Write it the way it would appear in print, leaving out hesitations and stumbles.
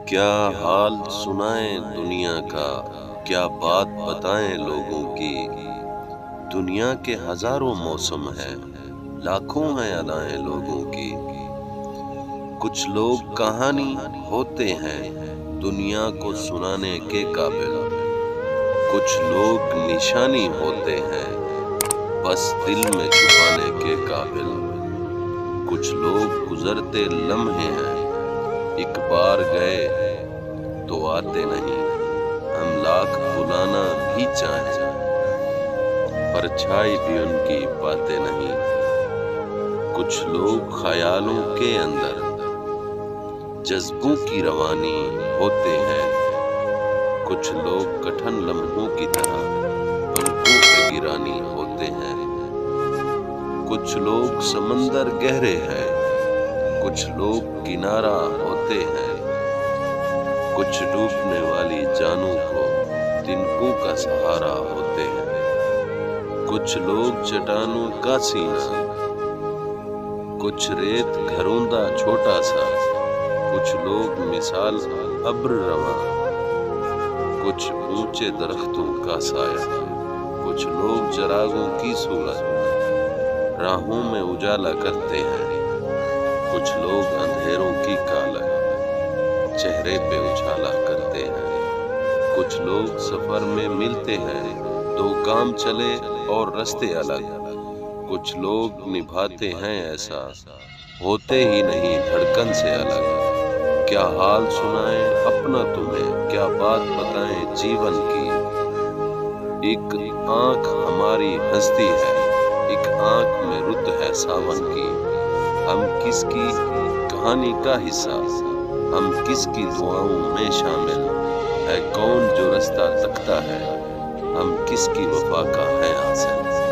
کیا حال سنائیں دنیا کا، کیا بات بتائیں لوگوں کی۔ دنیا کے ہزاروں موسم ہیں، لاکھوں ہیں ادائیں لوگوں کی۔ کچھ لوگ کہانی ہوتے ہیں دنیا کو سنانے کے قابل، کچھ لوگ نشانی ہوتے ہیں بس دل میں چھپانے کے قابل۔ کچھ لوگ گزرتے لمحے ہیں، ایک بار گئے تو آتے نہیں، ہم لاکھ بلانا بھی چاہیں پرچھائی بھی ان کی پاتے نہیں۔ کچھ لوگ خیالوں کے اندر جذبوں کی روانی ہوتے ہیں، کچھ لوگ کٹھن لمحوں کی طرح پلکوں پہ گرانی ہوتے ہیں۔ کچھ لوگ سمندر گہرے ہیں، کچھ لوگ کنارہ ہوتے ہیں، کچھ ڈوبنے والی جانوں کو تنکوں کا سہارا ہوتے ہیں۔ کچھ لوگ چٹانوں کا سینہ، کچھ ریت گھروندہ چھوٹا سا، کچھ لوگ مثال ابر رواں، کچھ اونچے درختوں کا سایہ، کچھ لوگ چراغوں کی صورت راہوں میں اجالا کرتے ہیں، کچھ لوگ اندھیروں کی کالک چہرے پہ اچھالا کرتے ہیں۔ کچھ لوگ سفر میں ملتے ہیں، دو کام چلے اور رستے الگ، کچھ لوگ نبھاتے ہیں ایسا ہوتے ہی نہیں دھڑکن سے الگ۔ کیا حال سنائیں اپنا تمہیں، کیا بات بتائیں جیون کی۔ ایک آنکھ ہماری ہنستی ہے، ایک آنکھ میں رت ہے ساون کی۔ ہم کس کی کہانی کا حصہ، ہم کس کی دعاؤں میں شامل ہے، کون جو رستہ تکتا ہے، ہم کس کی وفا کا ہے حاصل۔